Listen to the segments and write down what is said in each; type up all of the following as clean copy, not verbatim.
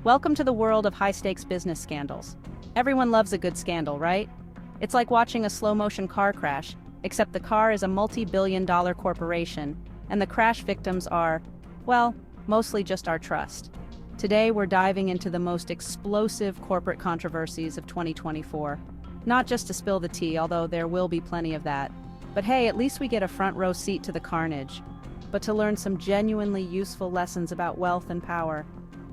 Welcome to the world of high-stakes business scandals. Everyone loves a good scandal, right? It's like watching a slow-motion car crash, except the car is a multi-billion-dollar corporation, and the crash victims are, well, mostly just our trust. Today, we're diving into the most explosive corporate controversies of 2024. Not just to spill the tea, although there will be plenty of that. But hey, at least we get a front-row seat to the carnage. But to learn some genuinely useful lessons about wealth and power.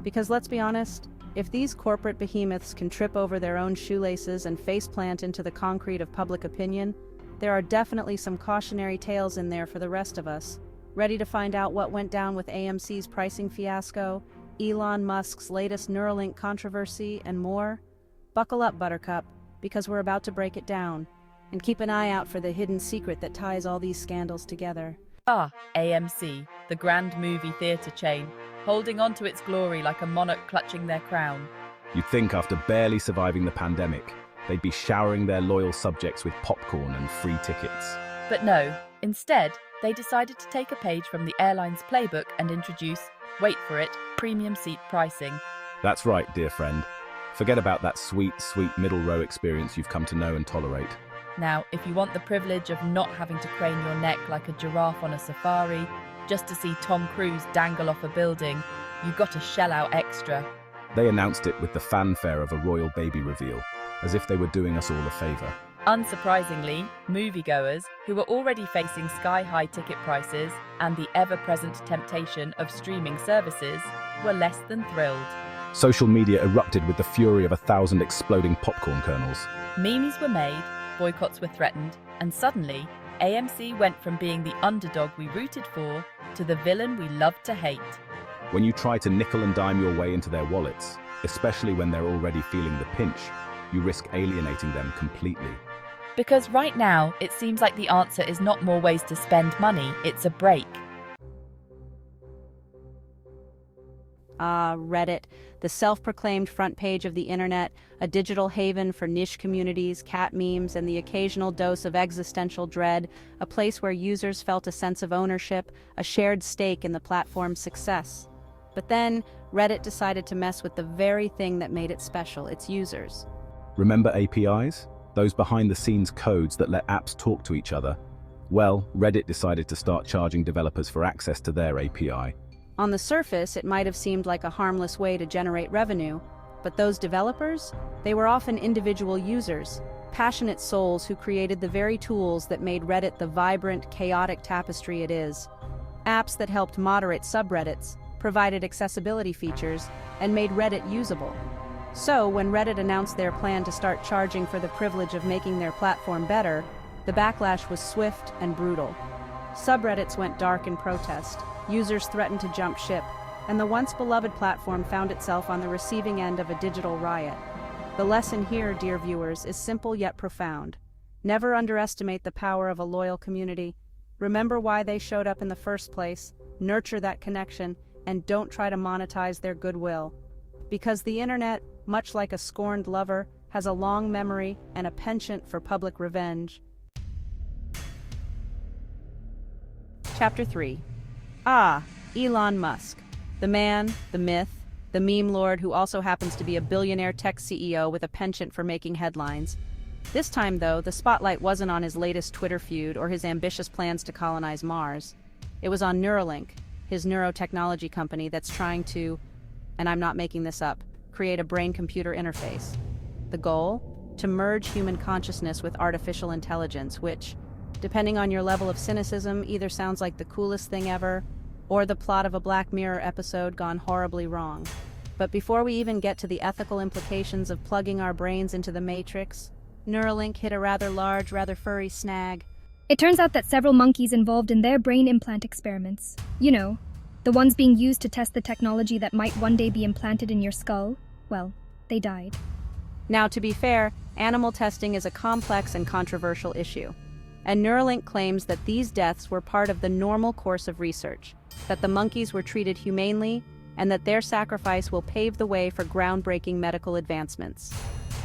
Because let's be honest, if these corporate behemoths can trip over their own shoelaces and faceplant into the concrete of public opinion, there are definitely some cautionary tales in there for the rest of us. Ready to find out what went down with AMC's pricing fiasco, Elon Musk's latest Neuralink controversy, and more? Buckle up, Buttercup, because we're about to break it down. And keep an eye out for the hidden secret that ties all these scandals together. AMC, the grand movie theatre chain, holding on to its glory like a monarch clutching their crown. You'd think after barely surviving the pandemic, they'd be showering their loyal subjects with popcorn and free tickets. But no, instead, they decided to take a page from the airline's playbook and introduce, wait for it, premium seat pricing. That's right, dear friend. Forget about that sweet middle row experience you've come to know and tolerate. Now, if you want the privilege of not having to crane your neck like a giraffe on a safari, just to see Tom Cruise dangle off a building, you've got to shell out extra. They announced it with the fanfare of a royal baby reveal, as if they were doing us all a favour. Unsurprisingly, moviegoers, who were already facing sky-high ticket prices and the ever-present temptation of streaming services, were less than thrilled. Social media erupted with the fury of 1,000 exploding popcorn kernels. Memes were made, boycotts were threatened, and suddenly, AMC went from being the underdog we rooted for to the villain we loved to hate. When you try to nickel and dime your way into their wallets, especially when they're already feeling the pinch, you risk alienating them completely. Because right now, it seems like the answer is not more ways to spend money, it's a break. Reddit, the self-proclaimed front page of the internet, a digital haven for niche communities, cat memes, and the occasional dose of existential dread, a place where users felt a sense of ownership, a shared stake in the platform's success. But then, Reddit decided to mess with the very thing that made it special, its users. Remember APIs? Those behind-the-scenes codes that let apps talk to each other? Well, Reddit decided to start charging developers for access to their API. On the surface, it might have seemed like a harmless way to generate revenue, but those developers? They were often individual users, passionate souls who created the very tools that made Reddit the vibrant, chaotic tapestry it is. Apps that helped moderate subreddits, provided accessibility features, and made Reddit usable. So, when Reddit announced their plan to start charging for the privilege of making their platform better, the backlash was swift and brutal. Subreddits went dark in protest. Users threatened to jump ship, and the once beloved platform found itself on the receiving end of a digital riot. The lesson here, dear viewers, is simple yet profound. Never underestimate the power of a loyal community. Remember why they showed up in the first place, nurture that connection, and don't try to monetize their goodwill. Because the internet, much like a scorned lover, has a long memory and a penchant for public revenge. Chapter 3. Elon Musk. The man, the myth, the meme lord who also happens to be a billionaire tech CEO with a penchant for making headlines. This time, though, the spotlight wasn't on his latest Twitter feud or his ambitious plans to colonize Mars. It was on Neuralink, his neurotechnology company that's trying to, and I'm not making this up, create a brain-computer interface. The goal? To merge human consciousness with artificial intelligence, which, depending on your level of cynicism, either sounds like the coolest thing ever, or the plot of a Black Mirror episode gone horribly wrong. But before we even get to the ethical implications of plugging our brains into the Matrix, Neuralink hit a rather large, rather furry snag. It turns out that several monkeys involved in their brain implant experiments, you know, the ones being used to test the technology that might one day be implanted in your skull, well, they died. Now, to be fair, animal testing is a complex and controversial issue. And Neuralink claims that these deaths were part of the normal course of research, that the monkeys were treated humanely, and that their sacrifice will pave the way for groundbreaking medical advancements.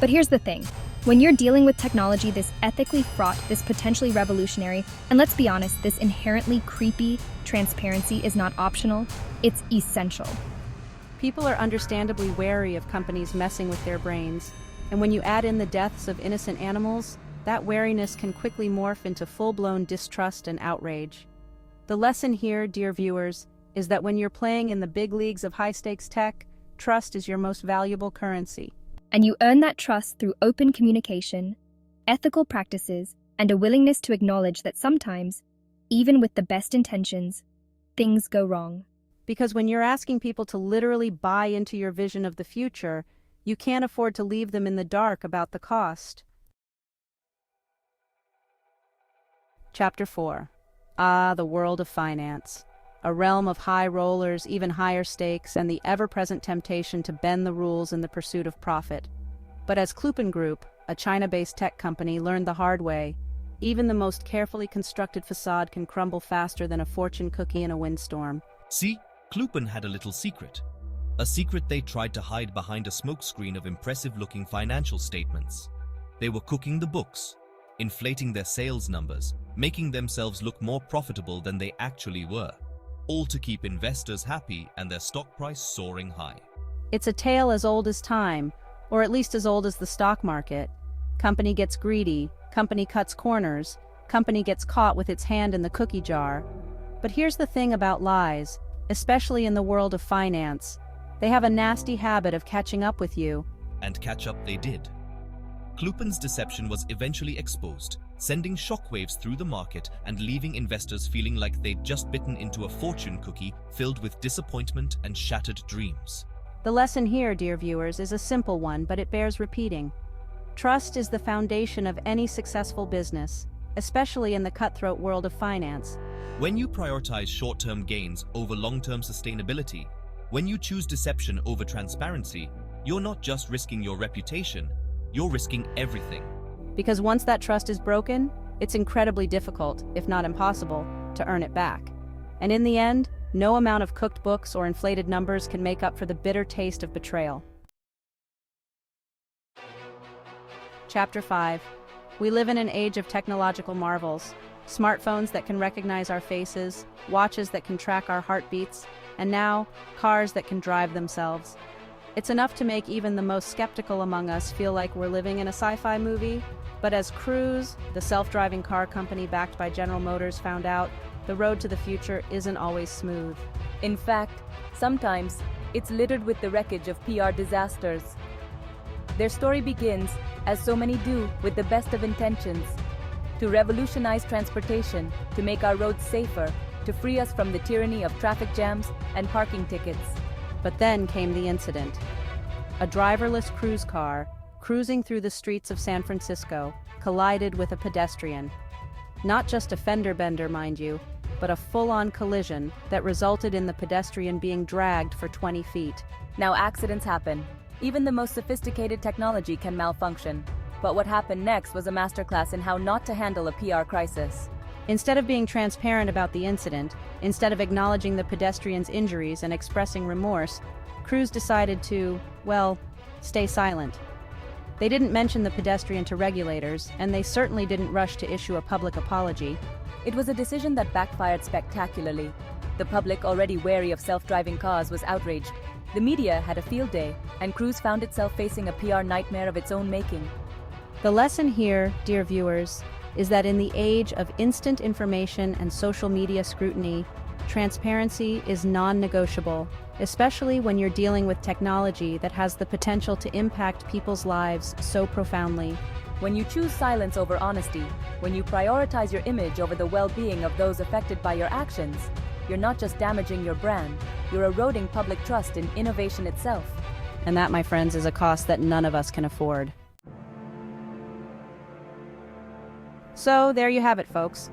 But here's the thing. When you're dealing with technology this ethically fraught, this potentially revolutionary, and let's be honest, this inherently creepy, transparency is not optional, it's essential. People are understandably wary of companies messing with their brains, and when you add in the deaths of innocent animals, that wariness can quickly morph into full-blown distrust and outrage. The lesson here, dear viewers, is that when you're playing in the big leagues of high-stakes tech, trust is your most valuable currency. And you earn that trust through open communication, ethical practices, and a willingness to acknowledge that sometimes, even with the best intentions, things go wrong. Because when you're asking people to literally buy into your vision of the future, you can't afford to leave them in the dark about the cost. Chapter 4. The world of finance. A realm of high rollers, even higher stakes, and the ever-present temptation to bend the rules in the pursuit of profit. But as Cloopen Group, a China-based tech company, learned the hard way, even the most carefully constructed facade can crumble faster than a fortune cookie in a windstorm. See, Cloopen had a little secret. A secret they tried to hide behind a smokescreen of impressive-looking financial statements. They were cooking the books, inflating their sales numbers, making themselves look more profitable than they actually were, all to keep investors happy and their stock price soaring high. It's a tale as old as time, or at least as old as the stock market. Company gets greedy, company cuts corners, company gets caught with its hand in the cookie jar. But here's the thing about lies, especially in the world of finance. They have a nasty habit of catching up with you. And catch up they did. Cloopen's deception was eventually exposed, sending shockwaves through the market and leaving investors feeling like they'd just bitten into a fortune cookie filled with disappointment and shattered dreams. The lesson here, dear viewers, is a simple one, but it bears repeating. Trust is the foundation of any successful business, especially in the cutthroat world of finance. When you prioritize short-term gains over long-term sustainability, when you choose deception over transparency, you're not just risking your reputation, you're risking everything. Because once that trust is broken, it's incredibly difficult, if not impossible, to earn it back. And in the end, no amount of cooked books or inflated numbers can make up for the bitter taste of betrayal. Chapter 5. We live in an age of technological marvels. Smartphones that can recognize our faces, watches that can track our heartbeats, and now, cars that can drive themselves. It's enough to make even the most skeptical among us feel like we're living in a sci-fi movie, but as Cruise, the self-driving car company backed by General Motors, found out, the road to the future isn't always smooth. In fact, sometimes it's littered with the wreckage of PR disasters. Their story begins, as so many do, with the best of intentions. To revolutionize transportation, to make our roads safer, to free us from the tyranny of traffic jams and parking tickets. But then came the incident. A driverless cruise car, cruising through the streets of San Francisco, collided with a pedestrian. Not just a fender bender, mind you, but a full-on collision that resulted in the pedestrian being dragged for 20 feet. Now accidents happen. Even the most sophisticated technology can malfunction. But what happened next was a masterclass in how not to handle a PR crisis. Instead of being transparent about the incident, instead of acknowledging the pedestrian's injuries and expressing remorse, Cruise decided to, well, stay silent. They didn't mention the pedestrian to regulators, and they certainly didn't rush to issue a public apology. It was a decision that backfired spectacularly. The public, already wary of self-driving cars, was outraged. The media had a field day, and Cruise found itself facing a PR nightmare of its own making. The lesson here, dear viewers, is that in the age of instant information and social media scrutiny, transparency is non-negotiable, especially when you're dealing with technology that has the potential to impact people's lives so profoundly. When you choose silence over honesty, when you prioritize your image over the well-being of those affected by your actions, you're not just damaging your brand, you're eroding public trust in innovation itself. And that, my friends, is a cost that none of us can afford. So, there you have it, folks.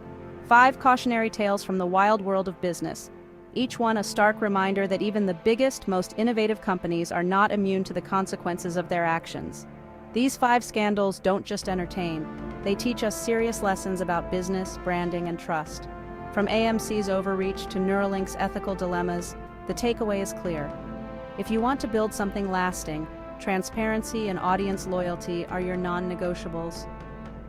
5 cautionary tales from the wild world of business. Each one a stark reminder that even the biggest, most innovative companies are not immune to the consequences of their actions. These 5 scandals don't just entertain. They teach us serious lessons about business, branding, and trust. From AMC's overreach to Neuralink's ethical dilemmas, the takeaway is clear. If you want to build something lasting, transparency and audience loyalty are your non-negotiables.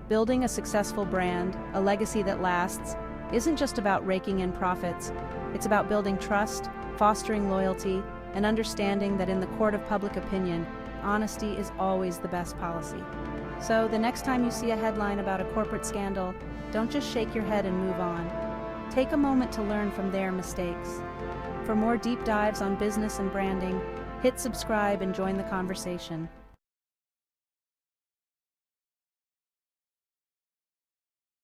Building a successful brand, a legacy that lasts, isn't just about raking in profits. It's about building trust, fostering loyalty, and understanding that in the court of public opinion, honesty is always the best policy. So the next time you see a headline about a corporate scandal, don't just shake your head and move on. Take a moment to learn from their mistakes. For more deep dives on business and branding, hit subscribe and join the conversation.